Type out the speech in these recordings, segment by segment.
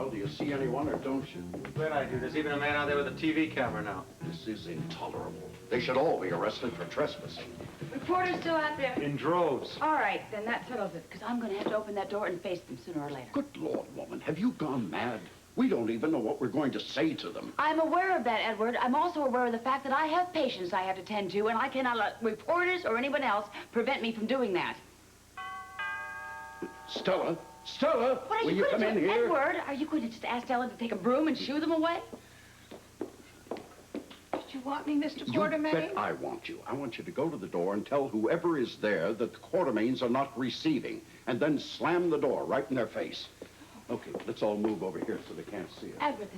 Well, do you see anyone or don't you? Bet I do. There's even a man out there with a TV camera now. This is intolerable. They should all be arrested for trespassing. Reporters still out there? In droves. All right, then that settles it, because I'm going to have to open that door and face them sooner or later. Good Lord, woman, have you gone mad? We don't even know what we're going to say to them. I'm aware of that, Edward. I'm also aware of the fact that I have patients I have to tend to, and I cannot let reporters or anyone else prevent me from doing that. Stella? Stella, what are will you come in here? Edward, are you going to just ask Ellen to take a broom and shoo them away? Did you want me, Mr. Quartermaine? You bet I want you. I want you to go to the door and tell whoever is there that the Quartermaines are not receiving, and then slam the door right in their face. Okay, let's all move over here so they can't see us. Edward,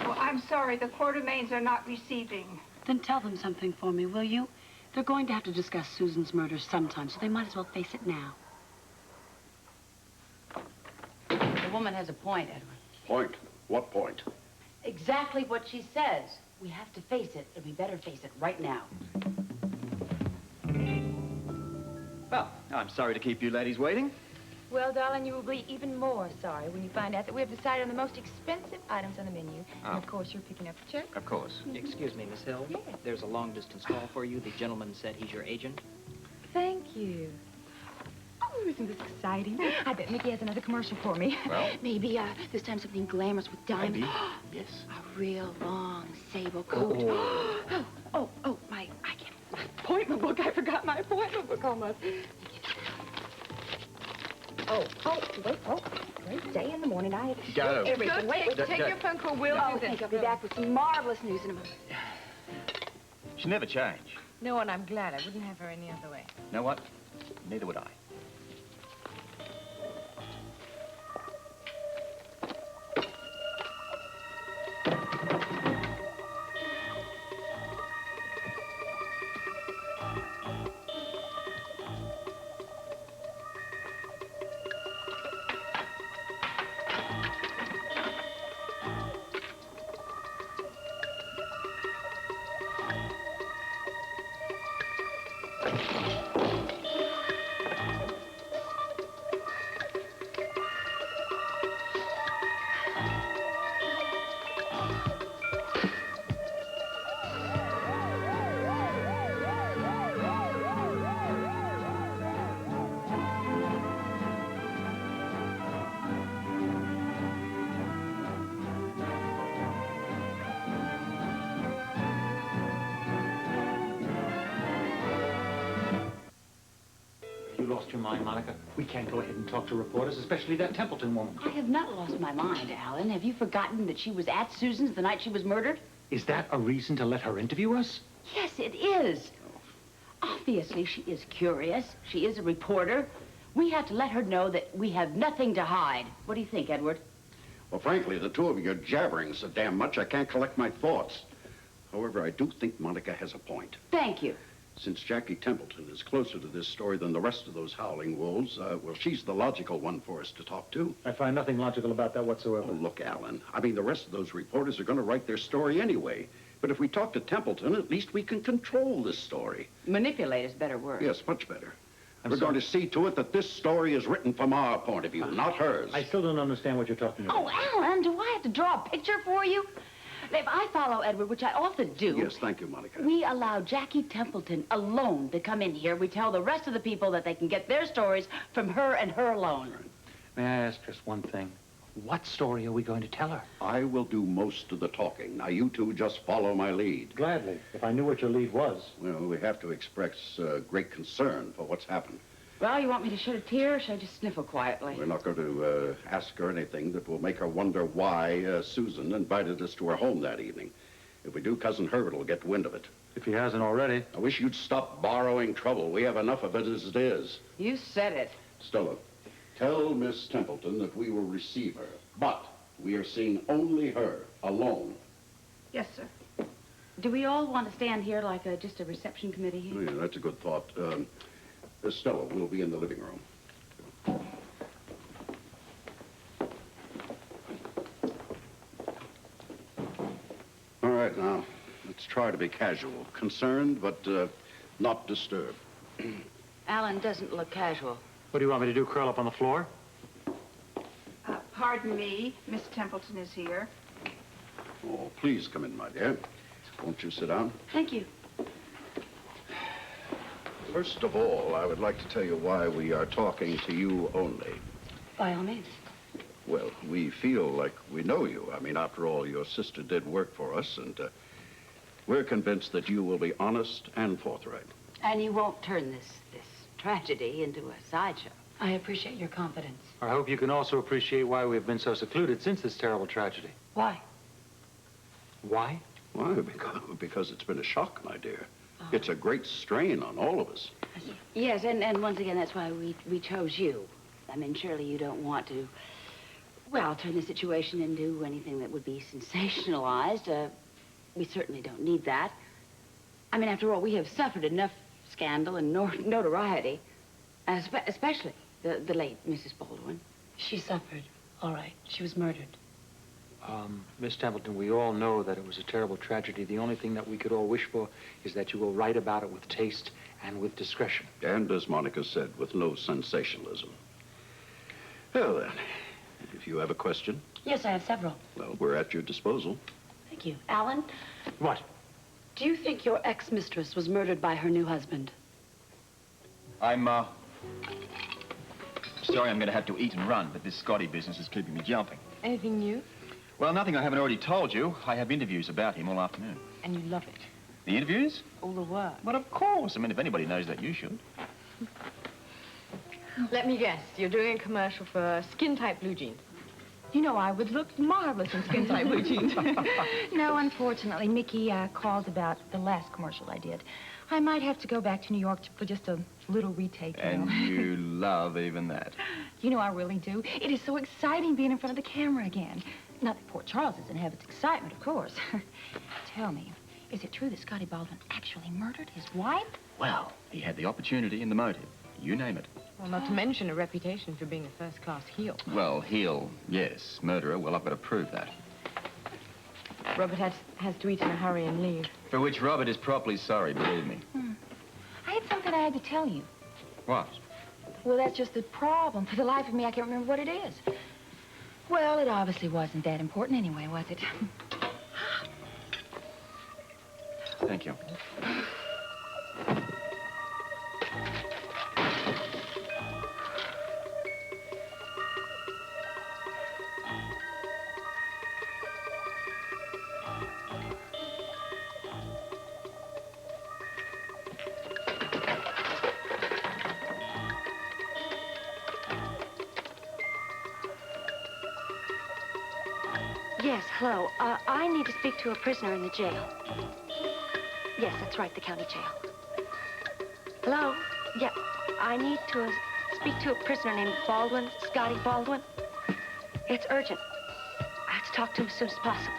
Oh, I'm sorry. The Quartermaines are not receiving. Then tell them something for me, will you? They're going to have to discuss Susan's murder sometime, so they might as well face it now. The woman has a point, Edward. Point? What point? Exactly what she says. We have to face it, and we better face it right now. Well, I'm sorry to keep you ladies waiting. Well, darling, you will be even more sorry when you find out that we have decided on the most expensive items on the menu. Oh. And, of course, you're picking up the check. Of course. Excuse me, Miss Hill. Yes. There's a long-distance call for you. The gentleman said he's your agent. Thank you. Oh, isn't this exciting? I bet Mickey has another commercial for me. Well? Maybe this time something glamorous with diamonds. Maybe. Yes. A real long sable coat. My appointment book. I forgot my appointment book almost. Great day in the morning. I have Got it. everything. Wait, take your phone call. We'll do this. I'll be back with some marvelous news in a moment. She never changed. No, and I'm glad. I wouldn't have her any other way. You know what? Neither would I. Lost your mind, Monica? We can't go ahead and talk to reporters, especially that Templeton woman. I have not lost my mind, Alan. Have you forgotten that she was at Susan's the night she was murdered? Is that a reason to let her interview us? Yes, it is. Obviously, she is curious. She is a reporter. We have to let her know that we have nothing to hide. What do you think, Edward? Well, frankly, the two of you are jabbering so damn much I can't collect my thoughts. However, I do think Monica has a point. Thank you. Since Jackie Templeton is closer to this story than the rest of those howling wolves, well, she's the logical one for us to talk to. I find nothing logical about that whatsoever. Oh, look, Alan, I mean, the rest of those reporters are going to write their story anyway. But if we talk to Templeton, at least we can control this story. Manipulate is a better word. Yes, much better. We're going to see to it that this story is written from our point of view, not hers. I still don't understand what you're talking about. Oh, Alan, do I have to draw a picture for you? If I follow Edward, which I often do... Yes, thank you, Monica. We allow Jackie Templeton alone to come in here. We tell the rest of the people that they can get their stories from her and her alone. Right. May I ask just one thing? What story are we going to tell her? I will do most of the talking. Now, you two just follow my lead. Gladly, if I knew what your lead was. Well, we have to express great concern for what's happened. Well, you want me to shed a tear, or should I just sniffle quietly? We're not going to ask her anything that will make her wonder why Susan invited us to her home that evening. If we do, Cousin Herbert will get wind of it. If he hasn't already. I wish you'd stop borrowing trouble. We have enough of it as it is. You said it. Stella, tell Miss Templeton that we will receive her, but we are seeing only her, alone. Yes, sir. Do we all want to stand here like just a reception committee here? Oh, yeah, that's a good thought. Stella, we'll be in the living room. All right, now, let's try to be casual. Concerned, but not disturbed. Alan doesn't look casual. What do you want me to do, curl up on the floor? Pardon me, Miss Templeton is here. Oh, please come in, my dear. Won't you sit down? Thank you. First of all, I would like to tell you why we are talking to you only. By all means. Well, we feel like we know you. I mean, after all, your sister did work for us, and we're convinced that you will be honest and forthright. And you won't turn this tragedy into a sideshow. I appreciate your confidence. I hope you can also appreciate why we've been so secluded since this terrible tragedy. Why? Why? Why? Because it's been a shock, my dear. It's a great strain on all of us. Yes, and once again, that's why we chose you. I mean, surely you don't want to, well, turn the situation into anything that would be sensationalized. We certainly don't need that. I mean, after all, we have suffered enough scandal and notoriety, especially the late Mrs. Baldwin. She suffered, all right. She was murdered. Miss Templeton, we all know that it was a terrible tragedy. The only thing that we could all wish for is that you will write about it with taste and with discretion. And, as Monica said, with no sensationalism. Well, then, if you have a question. Yes, I have several. Well, we're at your disposal. Thank you. Alan, What? do you think your ex-mistress was murdered by her new husband? I'm, sorry I'm going to have to eat and run, but this Scotty business is keeping me jumping. Anything new? Well, nothing I haven't already told you. I have interviews about him all afternoon. And you love it. The interviews? All the work. Well, of course. I mean, if anybody knows that, you should. Let me guess. You're doing a commercial for skin-tight blue jeans. You know, I would look marvelous in skin-tight blue jeans. No, unfortunately, Mickey called about the last commercial I did. I might have to go back to New York for just a little retake, you know. And you love even that. You know, I really do. It is so exciting being in front of the camera again. Not that poor Charles doesn't have its excitement, of course. Tell me, is it true that Scotty Baldwin actually murdered his wife? Well, he had the opportunity and the motive. You name it. Well, not to mention a reputation for being a first-class heel. Well, heel, yes. Murderer, well, I've got to prove that. Robert has to eat in a hurry and leave. For which Robert is properly sorry, believe me. I had something I had to tell you. What? Well, that's just the problem. For the life of me, I can't remember what it is. Well, it obviously wasn't that important anyway, was it? Thank you. Yes, hello. I need to speak to a prisoner in the jail. Yes, that's right, the county jail. Hello? Yeah, I need to speak to a prisoner named Baldwin, Scotty Baldwin. It's urgent. I have to talk to him as soon as possible.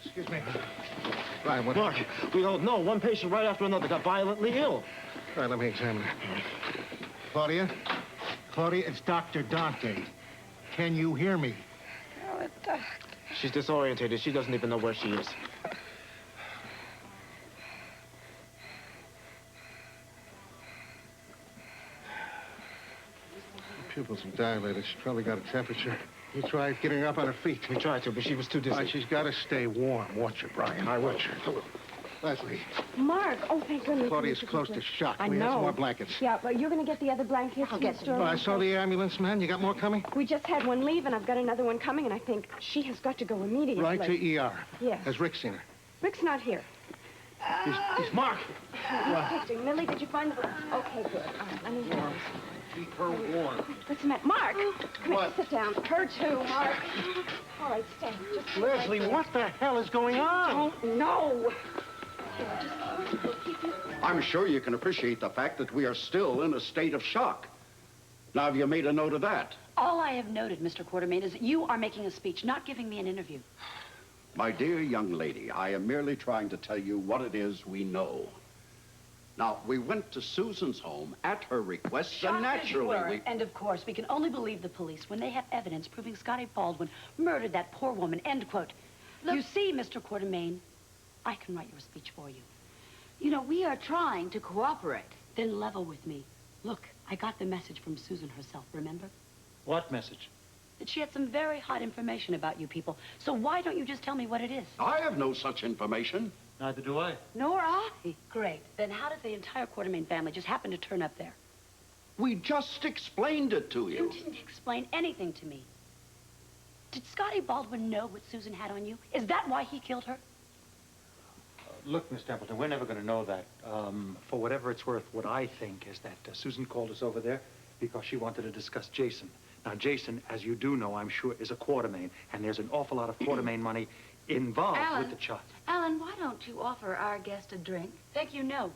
Excuse me. Right, what? Mark, we don't know. One patient right after another got violently ill. All right, let me examine her. Claudia? Claudia, it's Dr. Dante. Can you hear me? Oh, Doctor. She's disorientated. She doesn't even know where she is. Her pupils have dilated. She's probably got a temperature. You tried getting her up on her feet. We tried to, but she was too dizzy. All right, she's got to stay warm. Watch her, Brian. I watch her. Leslie, Mark, oh, thank goodness. Claudia's close to shock. I We have know. some more blankets. Yeah, but you're going to get the other blankets? I'll get them. Oh, I saw the ambulance man. You got more coming? We just had one leave, and I've got another one coming, and I think she has got to go immediately. Right to ER. Yes. Has Rick seen her? Rick's not here. He's Mark. Sister, Millie, did you find the... Okay, good. All right, let me hear this. Keep her warm. What's the matter? Mark! Come What? here, sit down. Her too, Mark. All right, stay. Just sit Leslie, right what the hell is going on? there. Don't know. Here, just keep you... I'm sure you can appreciate the fact that we are still in a state of shock. Now, have you made a note of that? All I have noted, Mr. Quartermaine, is that you are making a speech, not giving me an interview. My dear young lady, I am merely trying to tell you what it is we know. Now, we went to Susan's home at her request, and naturally we... And of course, we can only believe the police when they have evidence proving Scotty Baldwin murdered that poor woman, end quote. Look, you see, Mr. Quartermaine, I can write your speech for you. You know, we are trying to cooperate. Then level with me. Look, I got the message from Susan herself, remember? What message? That she had some very hot information about you people. So why don't you just tell me what it is? I have no such information. Neither do I. Nor I. Great. Then how did the entire Quartermaine family just happen to turn up there? We just explained it to You you. didn't explain anything to me. Did Scotty Baldwin know what Susan had on you? Is that why he killed her? Look, Miss Templeton, we're never going to know that. For whatever it's worth, what I think is that Susan called us over there because she wanted to discuss Jason. Now, Jason, as you do know, I'm sure, is a Quartermaine, and there's an awful lot of Quartermaine money involved with the child. Alan, why don't you offer our guest a drink? Thank you, no.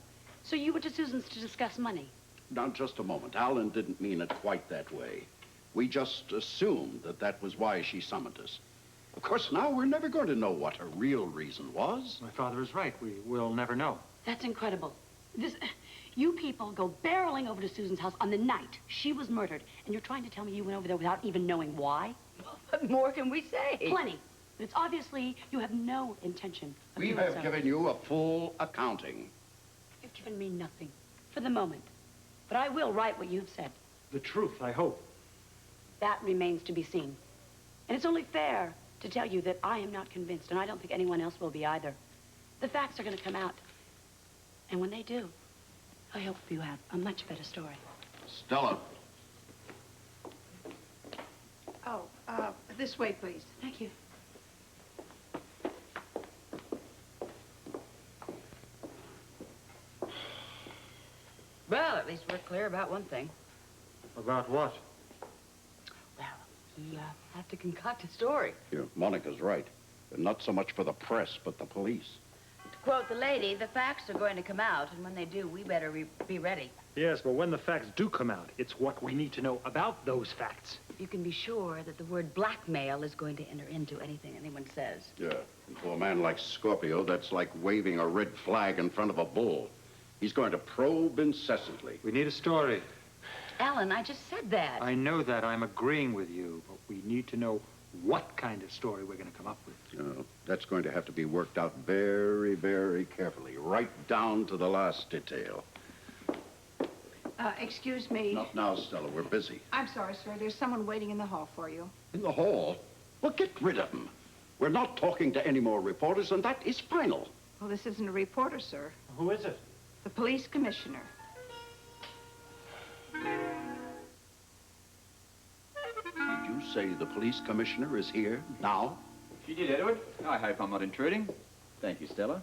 So you went to Susan's to discuss money? Now, just a moment. Alan didn't mean it quite that way. We just assumed that that was why she summoned us. Of course, now we're never going to know what her real reason was. My father is right. We will never know. That's incredible. You people go barreling over to Susan's house on the night she was murdered, and you're trying to tell me you went over there without even knowing why? What more can we say? Plenty. But it's obviously you have no intention of We doing have so. given you a full accounting. You've given me nothing for the moment. But I will write what you've said. The truth, I hope. That remains to be seen. And it's only fair to tell you that I am not convinced, and I don't think anyone else will be either. The facts are going to come out. And when they do, I hope you have a much better story. Stella. Oh, this way, please. Thank you. Well, at least we're clear about one thing. About what? Well, we have to concoct a story. Yeah, Monica's right. Not so much for the press, but the police. To quote the lady, the facts are going to come out, and when they do, we better be ready. Yes, but when the facts do come out, it's what we need to know about those facts. You can be sure that the word blackmail is going to enter into anything anyone says. Yeah, and to a man like Scorpio, that's like waving a red flag in front of a bull. He's going to probe incessantly. We need a story. Alan, I just said that. I know that. I'm agreeing with you, but we need to know what kind of story we're going to come up with. That's going to have to be worked out very, very carefully, right down to the last detail. Excuse me. Not now, Stella. We're busy. I'm sorry, sir. There's someone waiting in the hall for you. In the hall? Well, get rid of him. We're not talking to any more reporters, and that is final. Well, this isn't a reporter, sir. Who is it? The police commissioner. Did you say the police commissioner is here now? She did, Edward. I hope I'm not intruding. Thank you, Stella.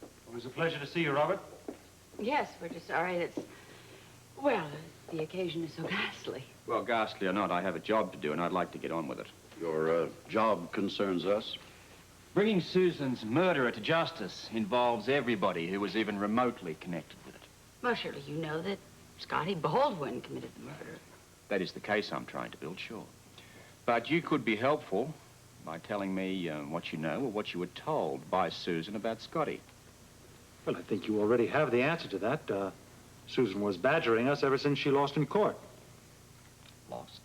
It was a pleasure to see you, Robert. Yes, we're just sorry it's... Well, the occasion is so ghastly. Well, ghastly or not, I have a job to do, and I'd like to get on with it. Your job concerns us. Bringing Susan's murderer to justice involves everybody who was even remotely connected with it. Well, surely you know that Scotty Baldwin committed the murder. That is the case I'm trying to build, sure. But you could be helpful by telling me what you know or what you were told by Susan about Scotty. Well, I think you already have the answer to that. Susan was badgering us ever since she lost in court. Lost?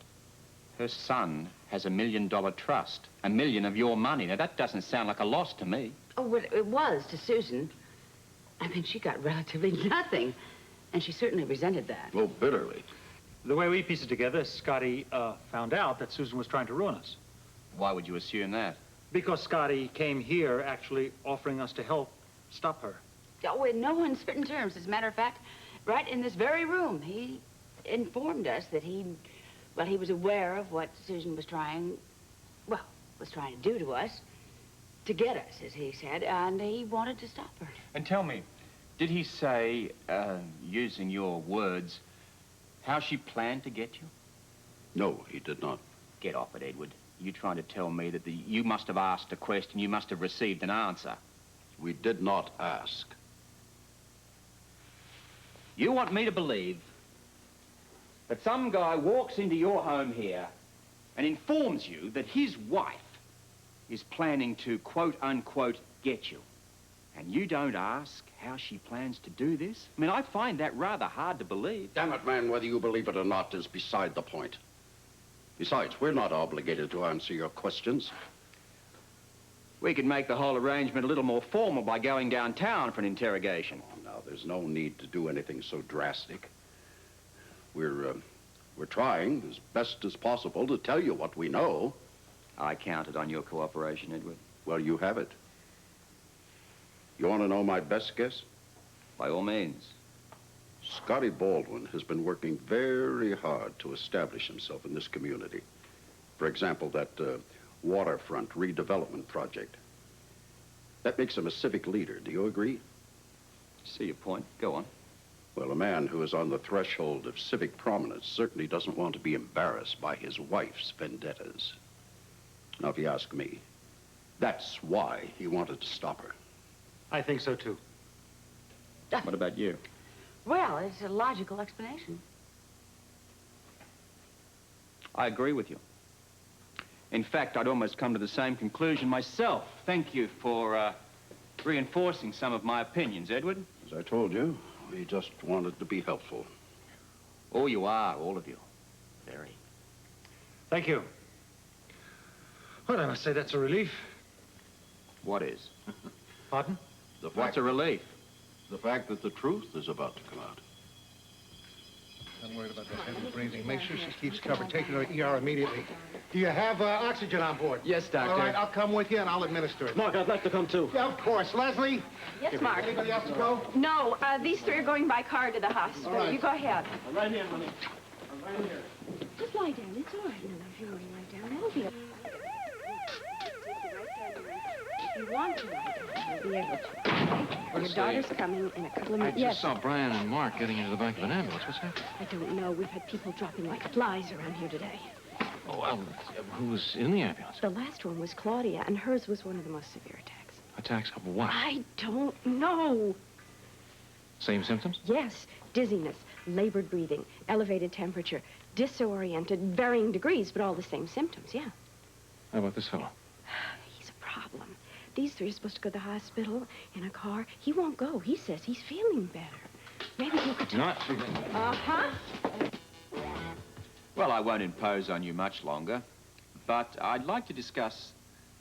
Her son has $1 million trust. $1 million of your money. Now, that doesn't sound like a loss to me. Oh, well, it was to Susan. I mean, she got relatively nothing. And she certainly resented that. Oh, bitterly. The way we piece it together, Scotty found out that Susan was trying to ruin us. Why would you assume that? Because Scotty came here actually offering us to help stop her. Oh, in no uncertain terms. As a matter of fact, right in this very room, he informed us that he was aware of what Susan was trying to do to us, to get us, as he said, and he wanted to stop her. And tell me, did he say, using your words, how she planned to get you? No, he did not. Get off it, Edward. You trying to tell me that you must have asked a question, you must have received an answer. We did not ask. You want me to believe that some guy walks into your home here and informs you that his wife is planning to, quote-unquote, get you. And you don't ask how she plans to do this? I mean, I find that rather hard to believe. Damn it, man, whether you believe it or not is beside the point. Besides, we're not obligated to answer your questions. We could make the whole arrangement a little more formal by going downtown for an interrogation. Oh, now, there's no need to do anything so drastic. We're trying as best as possible to tell you what we know. I counted on your cooperation, Edward. Well, you have it. You want to know my best guess? By all means. Scotty Baldwin has been working very hard to establish himself in this community. For example, that waterfront redevelopment project. That makes him a civic leader. Do you agree? See your point. Go on. Well, a man who is on the threshold of civic prominence certainly doesn't want to be embarrassed by his wife's vendettas. Now, if you ask me, that's why he wanted to stop her. I think so, too. What about you? Well, it's a logical explanation. I agree with you. In fact, I'd almost come to the same conclusion myself. Thank you for reinforcing some of my opinions, Edward. As I told you, we just wanted to be helpful. Oh, you are, all of you. Very. Thank you. Well, I must say that's a relief. What is? Pardon? What's a relief? The fact that the truth is about to come out. I'm worried about that heavy breathing. Make sure she keeps covered. Take her to ER immediately. Do you have oxygen on board? Yes, Doctor. All right, I'll come with you and I'll administer it. Mark, I'd like to come too. Yeah, of course. Leslie? Yes, Mark. Anybody else to go? No, these three are going by car to the hospital. All right. You go ahead. I'm right here, honey. I'm right here. Just lie down. It's all right. No, if you want to lie down, that'll be okay. If you want to lie down, you'll be able to. Okay? Your daughter's coming in a couple of minutes. I just saw Brian and Mark getting into the back of an ambulance. What's that? I don't know. We've had people dropping like flies around here today. Oh, well, who was in the ambulance? The last one was Claudia, and hers was one of the most severe attacks. Attacks of what? I don't know. Same symptoms? Yes, dizziness, labored breathing, elevated temperature, disoriented, varying degrees, but all the same symptoms, yeah. How about this fellow? He's a problem. These three are supposed to go to the hospital in a car. He won't go. He says he's feeling better. Maybe you could... Not feeling. Uh-huh. Well, I won't impose on you much longer, but I'd like to discuss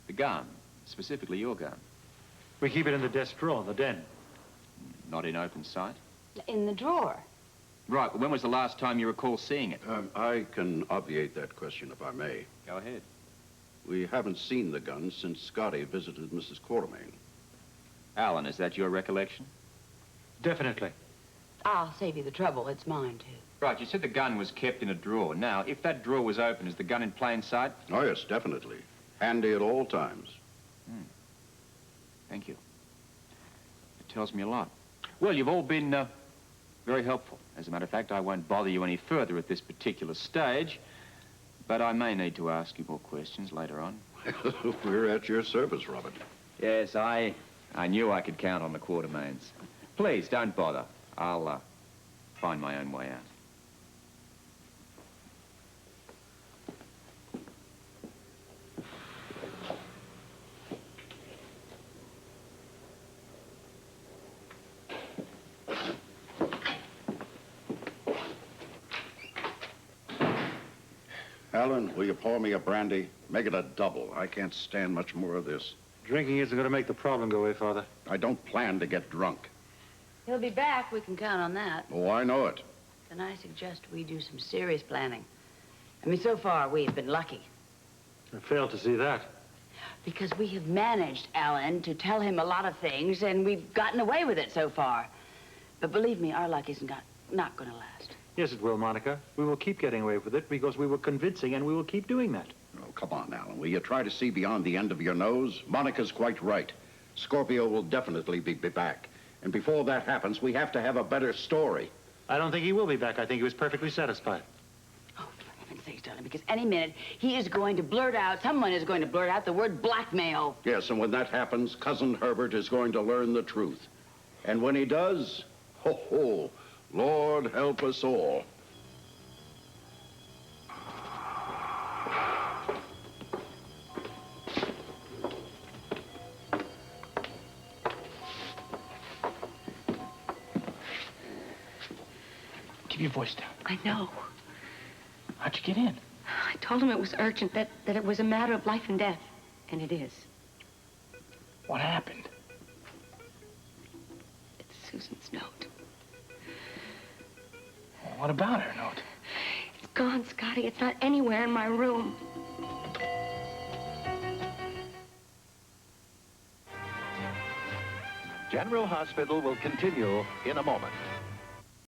the gun, specifically your gun. We keep it in the desk drawer in the den. Not in open sight? In the drawer. Right, well, when was the last time you recall seeing it? I can obviate that question if I may. Go ahead. We haven't seen the gun since Scotty visited Mrs. Quartermaine. Alan, is that your recollection? Definitely. I'll save you the trouble. It's mine, too. Right, you said the gun was kept in a drawer. Now, if that drawer was open, is the gun in plain sight? Oh, yes, definitely. Handy at all times. Thank you. It tells me a lot. Well, you've all been very helpful. As a matter of fact, I won't bother you any further at this particular stage, but I may need to ask you more questions later on. We're at your service, Robert. Yes, I knew I could count on the Quartermaines. Please, don't bother. I'll find my own way out. Alan, will you pour me a brandy? Make it a double. I can't stand much more of this. Drinking isn't going to make the problem go away, Father. I don't plan to get drunk. He'll be back. We can count on that. Oh, I know it. Then I suggest we do some serious planning. I mean, so far, we have been lucky. I fail to see that. Because we have managed, Alan, to tell him a lot of things, and we've gotten away with it so far. But believe me, our luck isn't not going to last. Yes, it will, Monica. We will keep getting away with it because we were convincing, and we will keep doing that. Oh, come on, Alan. Will you try to see beyond the end of your nose? Monica's quite right. Scorpio will definitely be back. And before that happens, we have to have a better story. I don't think he will be back. I think he was perfectly satisfied. Oh, for heaven's sakes, darling, because any minute he is going to blurt out, someone is going to blurt out the word blackmail. Yes, and when that happens, Cousin Herbert is going to learn the truth. And when he does, ho, ho, Lord help us all. Keep your voice down. I know. How'd you get in? I told him it was urgent, that it was a matter of life and death. And it is. What happened? It's Susan's note. Well, what about her note? It's gone, Scotty. It's not anywhere in my room. General Hospital will continue in a moment.